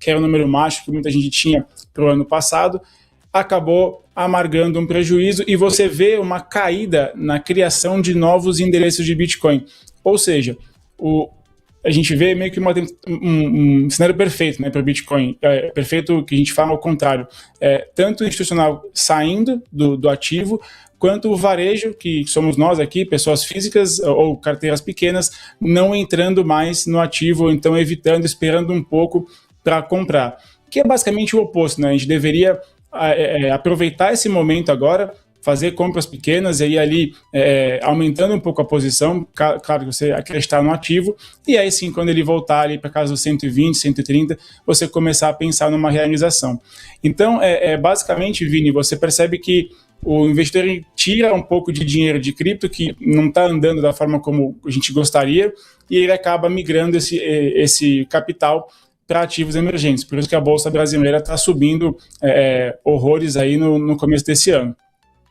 que era o número mágico que muita gente tinha para o ano passado, acabou amargando um prejuízo e você vê uma caída na criação de novos endereços de Bitcoin. Ou seja, a gente vê meio que um cenário perfeito, né, para o Bitcoin. Perfeito que a gente fala ao contrário. Tanto o institucional saindo do ativo, quanto o varejo, que somos nós aqui, pessoas físicas ou carteiras pequenas, não entrando mais no ativo, ou então evitando, esperando um pouco para comprar. Que é basicamente o oposto, né? A gente deveria aproveitar esse momento agora, fazer compras pequenas e aí ali aumentando um pouco a posição, claro que você acreditar no ativo, e aí sim, quando ele voltar ali para casa dos 120, 130, você começar a pensar numa realização. Então, basicamente, Vini, você percebe que o investidor tira um pouco de dinheiro de cripto que não está andando da forma como a gente gostaria e ele acaba migrando esse capital para ativos emergentes. Por isso que a Bolsa Brasileira está subindo horrores aí no começo desse ano.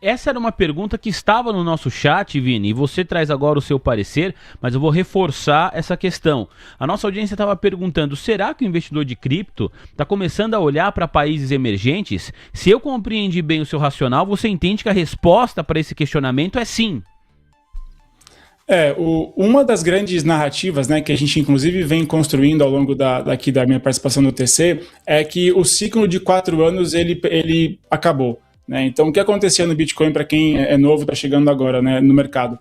Essa era uma pergunta que estava no nosso chat, Vini, e você traz agora o seu parecer, mas eu vou reforçar essa questão. A nossa audiência estava perguntando, será que o investidor de cripto está começando a olhar para países emergentes? Se eu compreendi bem o seu racional, você entende que a resposta para esse questionamento é sim. Uma das grandes narrativas, né, que a gente inclusive vem construindo ao longo daqui da minha participação no TC, é que o ciclo de 4 anos ele acabou. Né? Então, o que acontecia no Bitcoin, para quem é novo, está chegando agora, né, no mercado?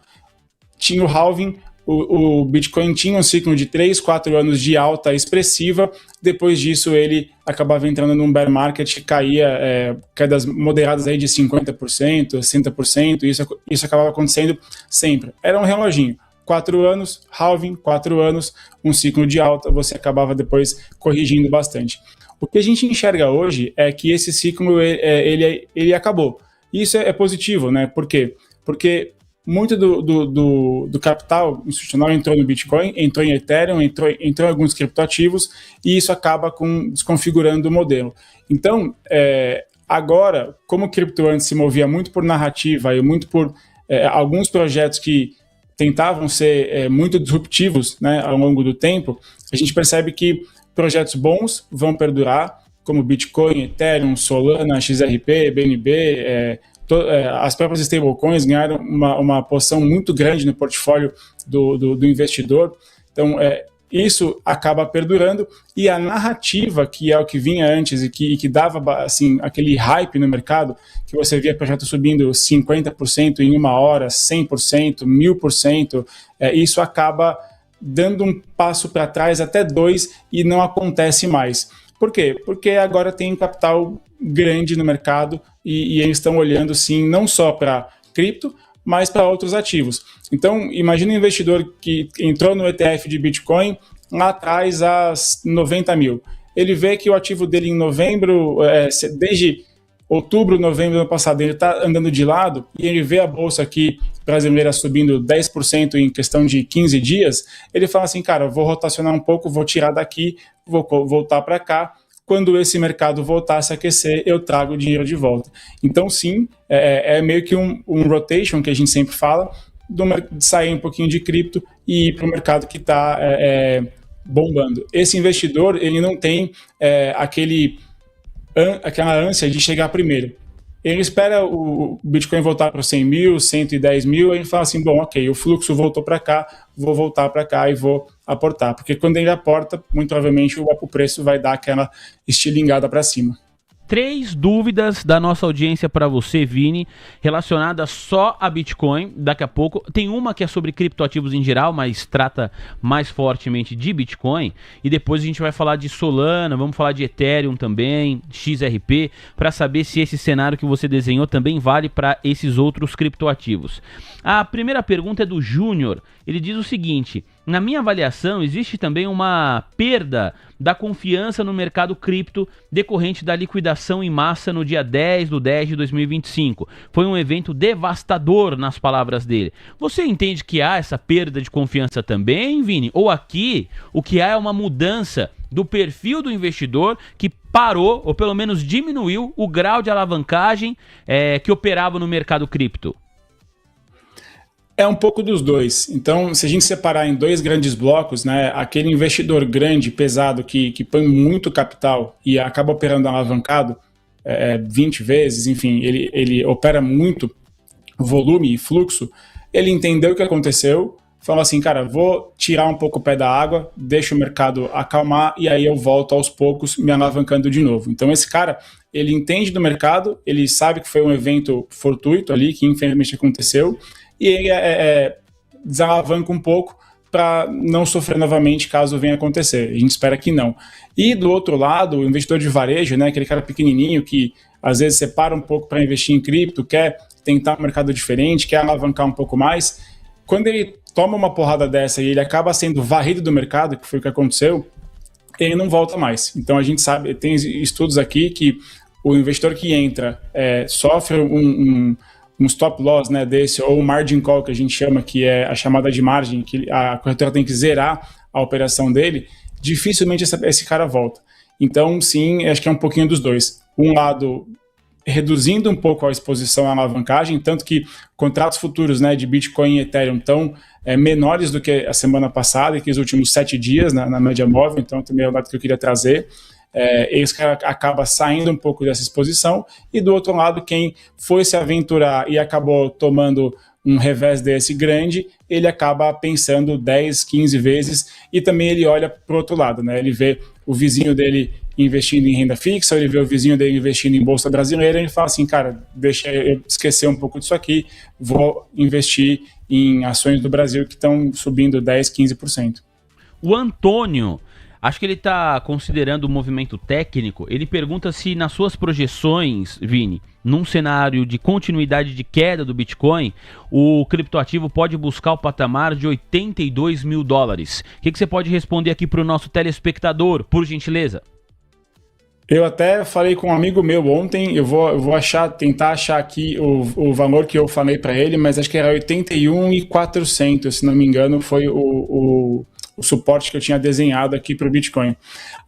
Tinha o halving, o Bitcoin tinha um ciclo de 3, 4 anos de alta expressiva, depois disso ele acabava entrando num bear market, caía quedas moderadas aí de 50%, 60%, isso acabava acontecendo sempre. Era um reloginho. 4 anos, halving, 4 anos, um ciclo de alta, você acabava depois corrigindo bastante. O que a gente enxerga hoje é que esse ciclo ele acabou. Isso é positivo, né? Por quê? Porque muito do capital institucional entrou no Bitcoin, entrou em Ethereum, entrou em alguns criptoativos, e isso acaba desconfigurando o modelo. Então, agora, como o cripto antes se movia muito por narrativa e muito por alguns projetos que tentavam ser muito disruptivos, né, ao longo do tempo, a gente percebe que projetos bons vão perdurar, como Bitcoin, Ethereum, Solana, XRP, BNB, as próprias stablecoins ganharam uma porção muito grande no portfólio do investidor. Então, isso acaba perdurando, e a narrativa, que é o que vinha antes e que dava assim, aquele hype no mercado, que você via projetos subindo 50% em uma hora, 100%, 1000%, isso acaba dando um passo para trás, até 2, e não acontece mais. Por quê? Porque agora tem capital grande no mercado e eles estão olhando, sim, não só para cripto, mas para outros ativos. Então, imagina um investidor que entrou no ETF de Bitcoin lá atrás a 90 mil. Ele vê que o ativo dele em novembro, desde outubro, novembro do ano passado, ele está andando de lado, e ele vê a bolsa aqui brasileira subindo 10% em questão de 15 dias, ele fala assim, cara, vou rotacionar um pouco, vou tirar daqui, vou voltar para cá, quando esse mercado voltar a se aquecer, eu trago o dinheiro de volta. Então, sim, é meio que um rotation, que a gente sempre fala, de sair um pouquinho de cripto e ir para o mercado que está bombando. Esse investidor, ele não tem aquela ânsia de chegar primeiro. Ele espera o Bitcoin voltar para 100 mil, 110 mil, e ele fala assim, bom, ok, o fluxo voltou para cá, vou voltar para cá e vou aportar. Porque quando ele aporta, muito provavelmente o preço vai dar aquela estilingada para cima. 3 dúvidas da nossa audiência para você, Vini, relacionadas só a Bitcoin. Daqui a pouco tem uma que é sobre criptoativos em geral, mas trata mais fortemente de Bitcoin, e depois a gente vai falar de Solana, vamos falar de Ethereum também, XRP, para saber se esse cenário que você desenhou também vale para esses outros criptoativos. A primeira pergunta é do Júnior. Ele diz o seguinte: na minha avaliação, existe também uma perda da confiança no mercado cripto decorrente da liquidação em massa no dia 10/10 de 2025. Foi um evento devastador, nas palavras dele. Você entende que há essa perda de confiança também, Vini? Ou aqui o que há é uma mudança do perfil do investidor que parou, ou pelo menos diminuiu, o grau de alavancagem que operava no mercado cripto? É um pouco dos dois. Então, se a gente separar em dois grandes blocos, né, aquele investidor grande, pesado, que põe muito capital e acaba operando alavancado 20 vezes, enfim, ele opera muito volume e fluxo, ele entendeu o que aconteceu, falou assim, cara, vou tirar um pouco o pé da água, deixa o mercado acalmar e aí eu volto aos poucos me alavancando de novo. Então esse cara, ele entende do mercado, ele sabe que foi um evento fortuito ali, que infelizmente aconteceu, e ele desalavanca um pouco para não sofrer novamente caso venha acontecer. A gente espera que não. E do outro lado, o investidor de varejo, né, aquele cara pequenininho que às vezes separa um pouco para investir em cripto, quer tentar um mercado diferente, quer alavancar um pouco mais, quando ele toma uma porrada dessa e ele acaba sendo varrido do mercado, que foi o que aconteceu, ele não volta mais. Então a gente sabe, tem estudos aqui que o investidor que entra sofre um stop loss, né, desse, ou um margin call, que a gente chama, que é a chamada de margem, que a corretora tem que zerar a operação dele, dificilmente esse cara volta. Então, sim, acho que é um pouquinho dos dois. Um lado, reduzindo um pouco a exposição à alavancagem, tanto que contratos futuros, né, de Bitcoin e Ethereum estão menores do que a semana passada e que os últimos 7 dias na média móvel, então também é o dado que eu queria trazer. Esse cara acaba saindo um pouco dessa exposição, e do outro lado, quem foi se aventurar e acabou tomando um revés desse grande, ele acaba pensando 10, 15 vezes, e também ele olha para o outro lado, né? Ele vê o vizinho dele investindo em renda fixa, ele vê o vizinho dele investindo em bolsa brasileira, e ele fala assim, cara, deixa eu esquecer um pouco disso aqui, vou investir em ações do Brasil que estão subindo 10, 15%. O Antônio, acho que ele está considerando o movimento técnico. Ele pergunta se nas suas projeções, Vini, num cenário de continuidade de queda do Bitcoin, o criptoativo pode buscar o patamar de 82 mil dólares. O que você pode responder aqui para o nosso telespectador, por gentileza? Eu até falei com um amigo meu ontem, eu vou tentar achar aqui o valor que eu falei para ele, mas acho que era 81.400, se não me engano, foi o suporte que eu tinha desenhado aqui para o Bitcoin.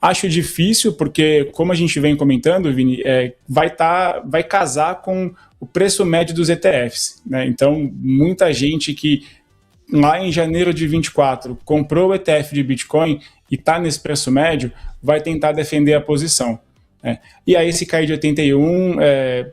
Acho difícil, porque, como a gente vem comentando, Vini, vai casar com o preço médio dos ETFs, né? Então, muita gente que lá em janeiro de 24 comprou o ETF de Bitcoin e está nesse preço médio, vai tentar defender a posição. E aí, se cair de 81,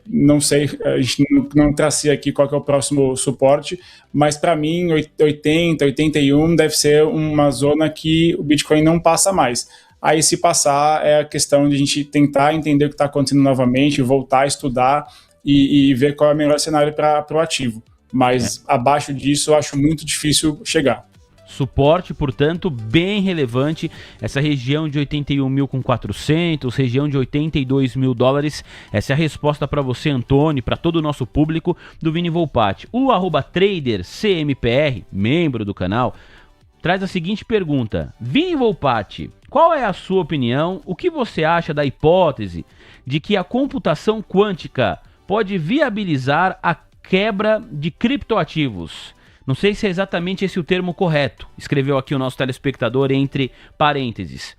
não sei, a gente não tracei aqui qual que é o próximo suporte, mas para mim 80, 81 deve ser uma zona que o Bitcoin não passa mais. Aí, se passar, é a questão de a gente tentar entender o que está acontecendo novamente, voltar a estudar e ver qual é o melhor cenário para o ativo. Mas abaixo disso eu acho muito difícil chegar. Suporte, portanto, bem relevante, essa região de 81.400, região de 82 mil dólares. Essa é a resposta para você, Antônio, para todo o nosso público do Vini Volpatti. O @tradercmpr, membro do canal, traz a seguinte pergunta: Vini Volpatti, qual é a sua opinião? O que você acha da hipótese de que a computação quântica pode viabilizar a quebra de criptoativos? Não sei se é exatamente esse o termo correto, escreveu aqui o nosso telespectador entre parênteses.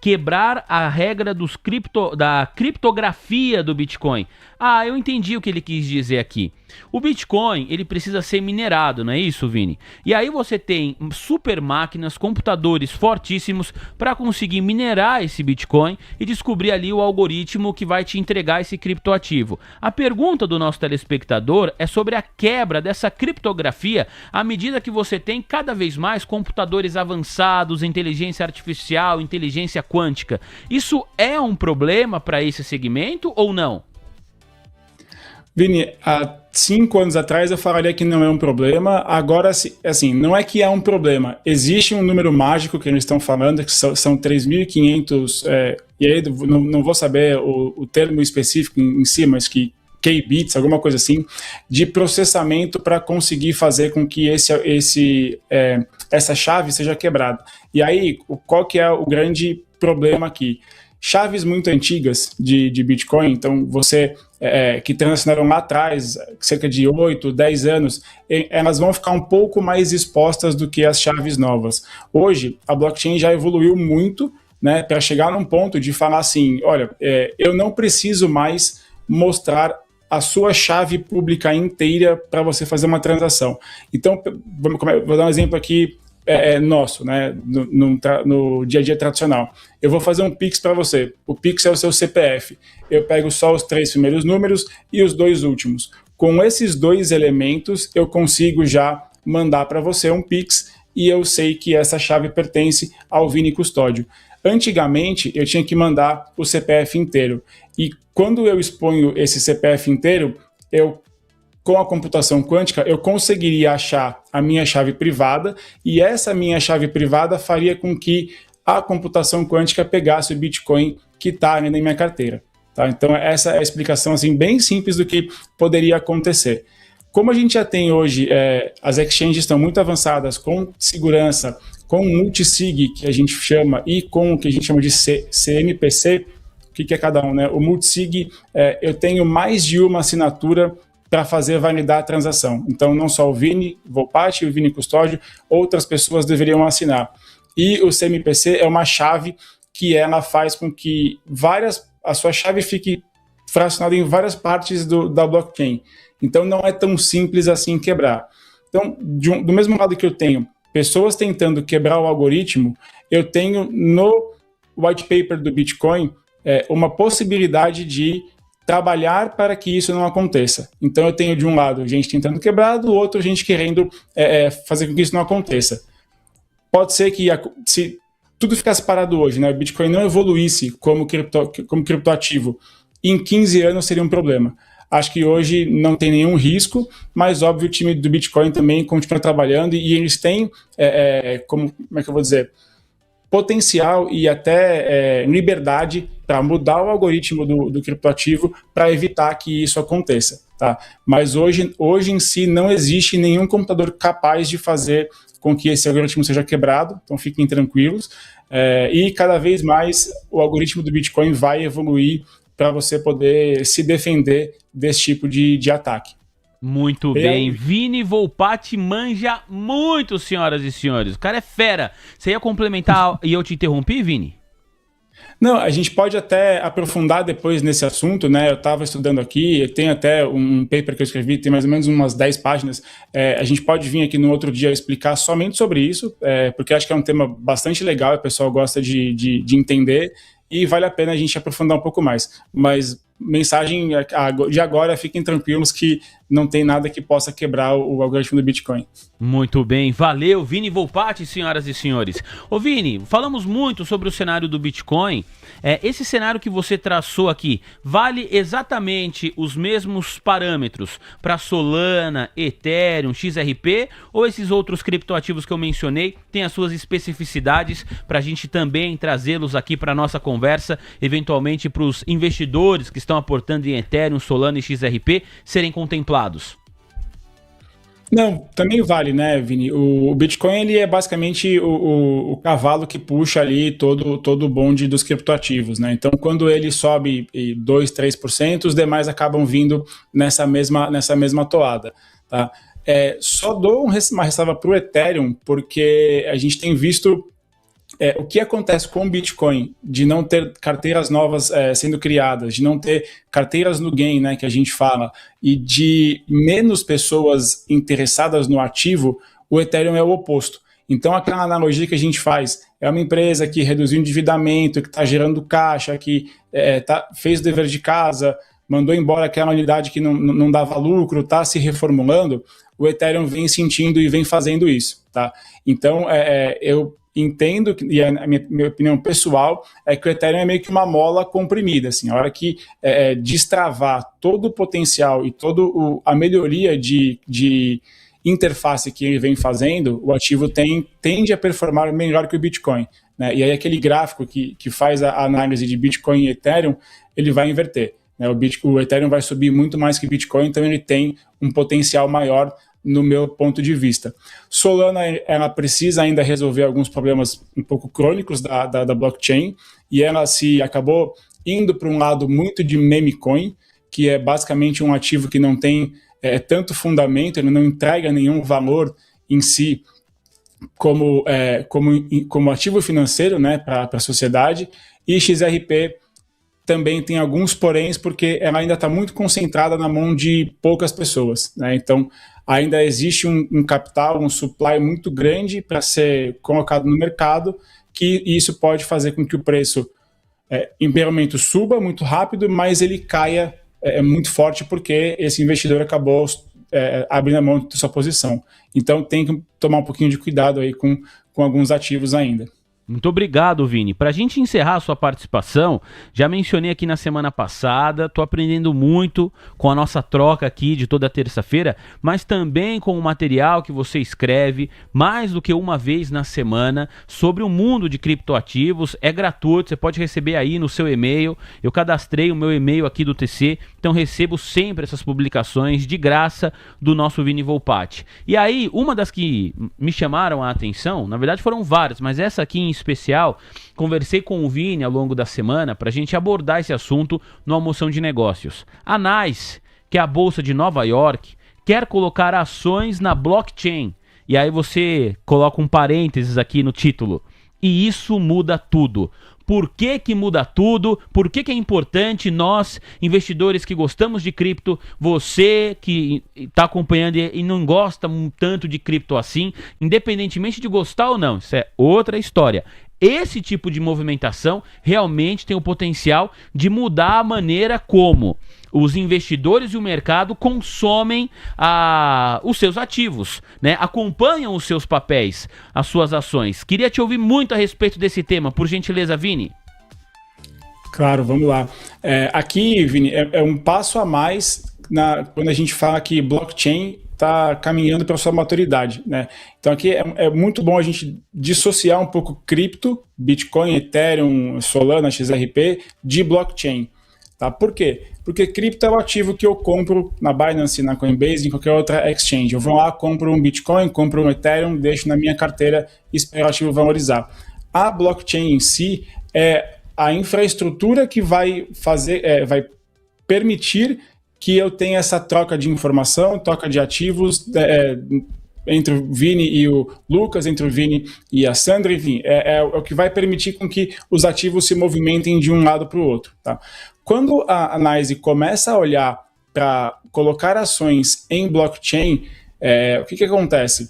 Quebrar a regra da criptografia do Bitcoin. Ah, eu entendi o que ele quis dizer aqui. O Bitcoin, ele precisa ser minerado, não é isso, Vini? E aí você tem super máquinas, computadores fortíssimos para conseguir minerar esse Bitcoin e descobrir ali o algoritmo que vai te entregar esse criptoativo. A pergunta do nosso telespectador é sobre a quebra dessa criptografia à medida que você tem cada vez mais computadores avançados, inteligência artificial, inteligência quântica. Isso é um problema para esse segmento ou não? Vini, há 5 anos atrás eu falaria que não é um problema. Agora, assim, não é que é um problema. Existe um número mágico que eles estão falando, que são 3.500, e aí não vou saber o termo específico em si, mas que K-bits, alguma coisa assim, de processamento para conseguir fazer com que essa chave seja quebrada. E aí, qual que é o grande problema aqui? Chaves muito antigas de Bitcoin, então que transacionaram lá atrás, cerca de 8, 10 anos, elas vão ficar um pouco mais expostas do que as chaves novas. Hoje, a blockchain já evoluiu muito, né, para chegar num ponto de falar assim, olha, eu não preciso mais mostrar a sua chave pública inteira para você fazer uma transação. Então, vou dar um exemplo aqui nosso, né, no dia a dia tradicional. Eu vou fazer um Pix para você. O Pix é o seu CPF. Eu pego só os 3 primeiros números e os 2 últimos. Com esses 2 elementos, eu consigo já mandar para você um Pix e eu sei que essa chave pertence ao Vini Custódio. Antigamente, eu tinha que mandar o CPF inteiro. E quando eu exponho esse CPF inteiro, com a computação quântica, eu conseguiria achar a minha chave privada e essa minha chave privada faria com que a computação quântica pegasse o Bitcoin que está na minha carteira. Tá? Então, essa é a explicação assim, bem simples do que poderia acontecer. Como a gente já tem hoje, as exchanges estão muito avançadas com segurança, com multisig, que a gente chama, e com o que a gente chama de CMPC, o que é cada um, né? O multisig, eu tenho mais de uma assinatura para fazer validar a transação. Então, não só o Vini Volpatti e o Vini Custódio, outras pessoas deveriam assinar. E o CMPC é uma chave que ela faz com que a sua chave fique fracionada em várias partes da blockchain. Então, não é tão simples assim quebrar. Então, do mesmo lado que eu tenho pessoas tentando quebrar o algoritmo, eu tenho no white paper do Bitcoin uma possibilidade de trabalhar para que isso não aconteça. Então eu tenho de um lado gente tentando quebrar, do outro gente querendo fazer com que isso não aconteça. Pode ser que se tudo ficasse parado hoje, né, o Bitcoin não evoluísse como criptoativo, em 15 anos seria um problema. Acho que hoje não tem nenhum risco, mas óbvio o time do Bitcoin também continua trabalhando e eles têm, como é que eu vou dizer, potencial e até liberdade para mudar o algoritmo do criptoativo para evitar que isso aconteça. Tá? Mas hoje em si não existe nenhum computador capaz de fazer com que esse algoritmo seja quebrado, então fiquem tranquilos. E cada vez mais o algoritmo do Bitcoin vai evoluir para você poder se defender desse tipo de ataque. Muito bem. Vini Volpatti manja muito, senhoras e senhores. O cara é fera. Você ia complementar e eu te interrompi, Vini? Não, a gente pode até aprofundar depois nesse assunto, né? Eu estava estudando aqui, eu tenho até um paper que eu escrevi, tem mais ou menos umas 10 páginas. A gente pode vir aqui no outro dia explicar somente sobre isso, porque acho que é um tema bastante legal, o pessoal gosta de entender e vale a pena a gente aprofundar um pouco mais. Mas mensagem de agora, fiquem tranquilos que não tem nada que possa quebrar o algoritmo do Bitcoin. Muito bem, valeu, Vini Volpatti, senhoras e senhores. Ô Vini, falamos muito sobre o cenário do Bitcoin. Esse cenário que você traçou aqui, vale exatamente os mesmos parâmetros para Solana, Ethereum, XRP, ou esses outros criptoativos que eu mencionei têm as suas especificidades para a gente também trazê-los aqui para a nossa conversa, eventualmente para os investidores que estão aportando em Ethereum, Solana e XRP serem contemplados? Não, também vale, né, Vini? O Bitcoin ele é basicamente o cavalo que puxa ali todo o bonde dos criptoativos, né? Então, quando ele sobe 2, 3%, os demais acabam vindo nessa mesma toada, tá? Só dou uma ressalva para o Ethereum, porque a gente tem visto o que acontece com o Bitcoin, de não ter carteiras novas sendo criadas, de não ter carteiras no game, né, que a gente fala, e de menos pessoas interessadas no ativo, o Ethereum é o oposto. Então, aquela analogia que a gente faz é uma empresa que reduziu o endividamento, que está gerando caixa, que fez o dever de casa, mandou embora aquela unidade que não dava lucro, está se reformulando, o Ethereum vem sentindo e vem fazendo isso. Tá? Então, eu entendo, e a minha opinião pessoal, é que o Ethereum é meio que uma mola comprimida. Assim, a hora que destravar todo o potencial e toda a melhoria de interface que ele vem fazendo, o ativo tende a performar melhor que o Bitcoin. Né? E aí aquele gráfico que faz a análise de Bitcoin e Ethereum, ele vai inverter. Né? O Ethereum vai subir muito mais que o Bitcoin, então ele tem um potencial maior no meu ponto de vista. Solana, ela precisa ainda resolver alguns problemas um pouco crônicos da blockchain, e ela acabou indo para um lado muito de meme coin, que é basicamente um ativo que não tem tanto fundamento, ele não entrega nenhum valor em si como ativo financeiro, né, para a sociedade, e XRP também tem alguns poréns, porque ela ainda está muito concentrada na mão de poucas pessoas, né? Então, ainda existe um capital, um supply muito grande para ser colocado no mercado, que isso pode fazer com que o preço em primeiro momento suba muito rápido, mas ele caia muito forte, porque esse investidor acabou abrindo a mão da sua posição. Então, tem que tomar um pouquinho de cuidado aí com alguns ativos ainda. Muito obrigado, Vini. Para a gente encerrar a sua participação, já mencionei aqui na semana passada, estou aprendendo muito com a nossa troca aqui de toda terça-feira, mas também com o material que você escreve mais do que uma vez na semana sobre o mundo de criptoativos. É gratuito, você pode receber aí no seu e-mail. Eu cadastrei o meu e-mail aqui do TC, então recebo sempre essas publicações de graça do nosso Vini Volpatti. E aí, uma das que me chamaram a atenção, na verdade foram várias, mas essa aqui em especial, conversei com o Vini ao longo da semana para a gente abordar esse assunto no Almoção de Negócios. A NYSE, que é a Bolsa de Nova York, quer colocar ações na blockchain. E aí você coloca um parênteses aqui no título. E isso muda tudo. Por que que muda tudo? Por que que é importante nós, investidores que gostamos de cripto, você que está acompanhando e não gosta tanto de cripto assim, independentemente de gostar ou não, isso é outra história. Esse tipo de movimentação realmente tem o potencial de mudar a maneira como os investidores e o mercado consomem os seus ativos, né? Acompanham os seus papéis, as suas ações. Queria te ouvir muito a respeito desse tema, por gentileza, Vini. Claro, vamos lá. Aqui, Vini, é um passo a mais quando a gente fala que blockchain está caminhando para a sua maturidade, né? Então aqui é muito bom a gente dissociar um pouco cripto, Bitcoin, Ethereum, Solana, XRP, de blockchain. Tá? Por quê? Porque cripto é o ativo que eu compro na Binance, na Coinbase, em qualquer outra exchange. Eu vou lá, compro um Bitcoin, compro um Ethereum, deixo na minha carteira e espero o ativo valorizar. A blockchain em si é a infraestrutura que vai vai permitir que eu tenha essa troca de informação, troca de ativos entre o Vini e o Lucas, entre o Vini e a Sandra, enfim, é o que vai permitir com que os ativos se movimentem de um lado para o outro. Tá? Quando a NYSE começa a olhar para colocar ações em blockchain, o que acontece?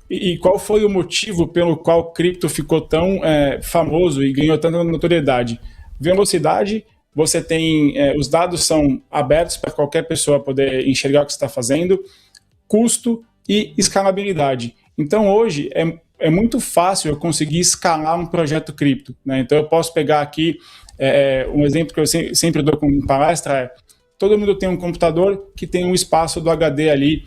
E qual foi o motivo pelo qual o cripto ficou tão famoso e ganhou tanta notoriedade? Velocidade. Você tem, os dados são abertos para qualquer pessoa poder enxergar o que você está fazendo, custo e escalabilidade. Então, hoje, é muito fácil eu conseguir escalar um projeto cripto, né? Então, eu posso pegar aqui, um exemplo que eu sempre dou com palestra, todo mundo tem um computador que tem um espaço do HD ali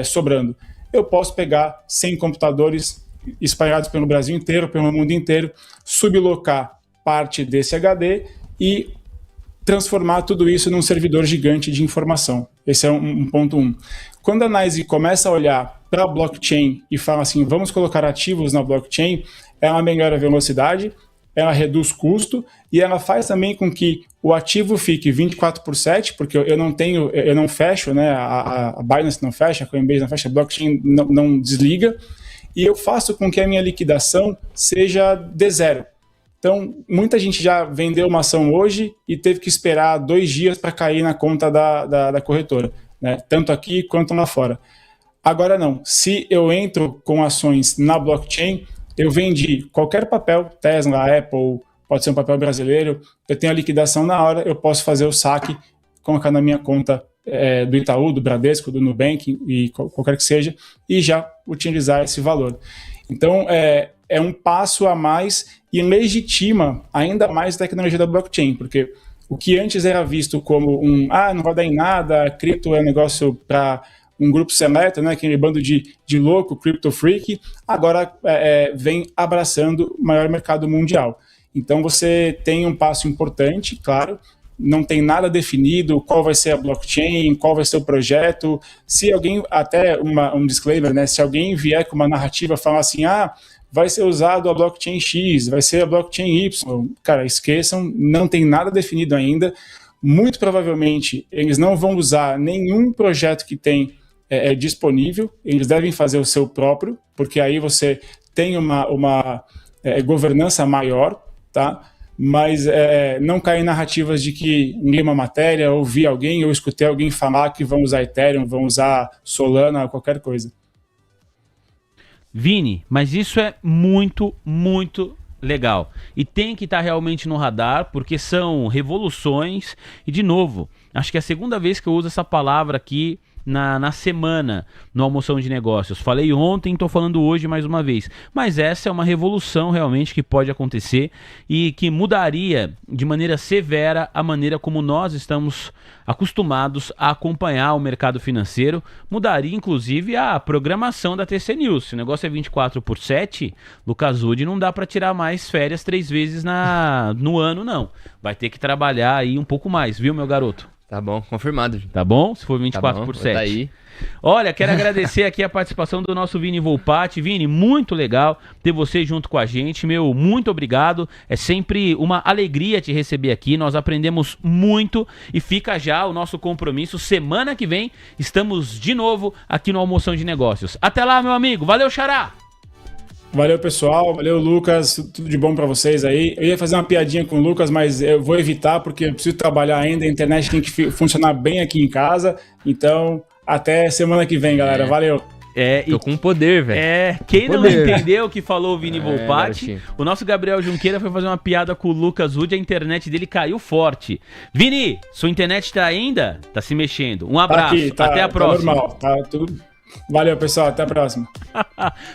sobrando. Eu posso pegar 100 computadores espalhados pelo Brasil inteiro, pelo mundo inteiro, sublocar parte desse HD e transformar tudo isso num servidor gigante de informação. Esse é um ponto 1. Quando a NYSE começa a olhar para a blockchain e fala assim, vamos colocar ativos na blockchain, ela melhora a velocidade, ela reduz custo e ela faz também com que o ativo fique 24/7, porque eu não fecho, né? A Binance não fecha, a Coinbase não fecha, a blockchain não desliga, e eu faço com que a minha liquidação seja de zero. Então, muita gente já vendeu uma ação hoje e teve que esperar 2 dias para cair na conta da corretora, né? Tanto aqui quanto lá fora. Agora não, se eu entro com ações na blockchain, eu vendi qualquer papel, Tesla, Apple, pode ser um papel brasileiro, eu tenho a liquidação na hora, eu posso fazer o saque, colocar na minha conta do Itaú, do Bradesco, do Nubank, e qualquer que seja, e já utilizar esse valor. Então, é um passo a mais e legitima ainda mais a tecnologia da blockchain, porque o que antes era visto como não vai dar em nada, cripto é um negócio para um grupo seleto, né, aquele bando de louco, crypto freak, agora vem abraçando o maior mercado mundial. Então você tem um passo importante, claro, não tem nada definido, qual vai ser a blockchain, qual vai ser o projeto. Se alguém, até um disclaimer, né, se alguém vier com uma narrativa falar assim, vai ser usado a blockchain X, vai ser a blockchain Y, cara, esqueçam, não tem nada definido ainda. Muito provavelmente eles não vão usar nenhum projeto que tem disponível, eles devem fazer o seu próprio, porque aí você tem uma governança maior, tá? mas não cair em narrativas de que li uma matéria, ouvi alguém, ou escutei alguém falar que vão usar Ethereum, vão usar Solana, qualquer coisa. Vini, mas isso é muito, muito legal. E tem que estar realmente no radar, porque são revoluções. E, de novo, acho que é a segunda vez que eu uso essa palavra aqui na semana, no Almoção de Negócios. Falei ontem, estou falando hoje mais uma vez. Mas essa é uma revolução realmente que pode acontecer e que mudaria de maneira severa a maneira como nós estamos acostumados a acompanhar o mercado financeiro. Mudaria, inclusive, a programação da TC News. Se o negócio é 24/7, Lucas Wood, não dá para tirar mais férias 3 vezes no ano, não. Vai ter que trabalhar aí um pouco mais, viu, meu garoto? Tá bom, confirmado. Tá bom? Se for 24/7. Tá aí. Olha, quero agradecer aqui a participação do nosso Vini Volpatti. Vini, muito legal ter você junto com a gente. Meu, muito obrigado. É sempre uma alegria te receber aqui. Nós aprendemos muito e fica já o nosso compromisso. Semana que vem estamos de novo aqui no Almoção de Negócios. Até lá, meu amigo. Valeu, Xará! Valeu, pessoal. Valeu, Lucas. Tudo de bom para vocês aí. Eu ia fazer uma piadinha com o Lucas, mas eu vou evitar porque eu preciso trabalhar ainda. A internet tem que funcionar bem aqui em casa. Então, até semana que vem, galera. Valeu. Tô com poder, velho. Quem não entendeu o que falou o Vini Volpatti, garotinho. o nosso Gabriel Junqueira foi fazer uma piada com o Lucas Wood, a internet dele caiu forte. Vini, sua internet tá ainda? Tá se mexendo. Um abraço, aqui, até a próxima. Normal, tá tudo. Valeu, pessoal. Até a próxima.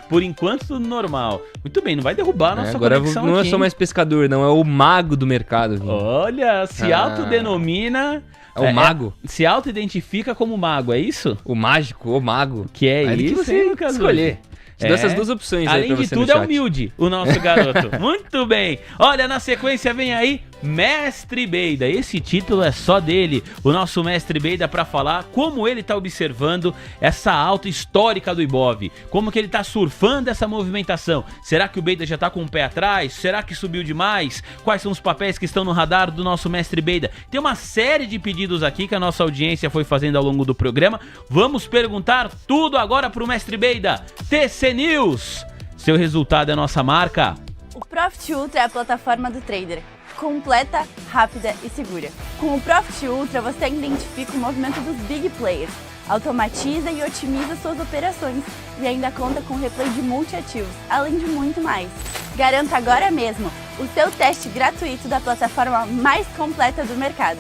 Por enquanto, tudo normal. Muito bem, não vai derrubar a nossa Agora conexão não aqui, é só hein? mais pescador, não. É o mago do mercado. Viu? Olha, se autodenomina... É o mago? Se auto-identifica como mago, é isso? O mágico, o mago. Que é Aí isso, que você hein, Lucas escolher. Wood? Te dou essas duas opções aí Além pra de você tudo, no é chat. humilde o nosso garoto. Muito bem. Olha, na sequência vem aí Mestre Beida. Esse título é só dele. O nosso Mestre Beida para falar como ele tá observando essa alta histórica do Ibov. Como que ele tá surfando essa movimentação. Será que o Beida já tá com o pé atrás? Será que subiu demais? Quais são os papéis que estão no radar do nosso Mestre Beida? Tem uma série de pedidos aqui que a nossa audiência foi fazendo ao longo do programa. Vamos perguntar tudo agora pro Mestre Beida. TC News. Seu resultado é nossa marca. O Profit Ultra é a plataforma do trader, completa, rápida e segura. Com o Profit Ultra você identifica o movimento dos big players, automatiza e otimiza suas operações e ainda conta com replay de multiativos, além de muito mais. Garanta agora mesmo o seu teste gratuito da plataforma mais completa do mercado.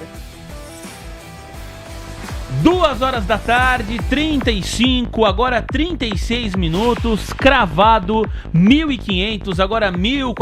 2h da tarde, 35, agora 36 minutos, cravado, 1.500, agora 1.400.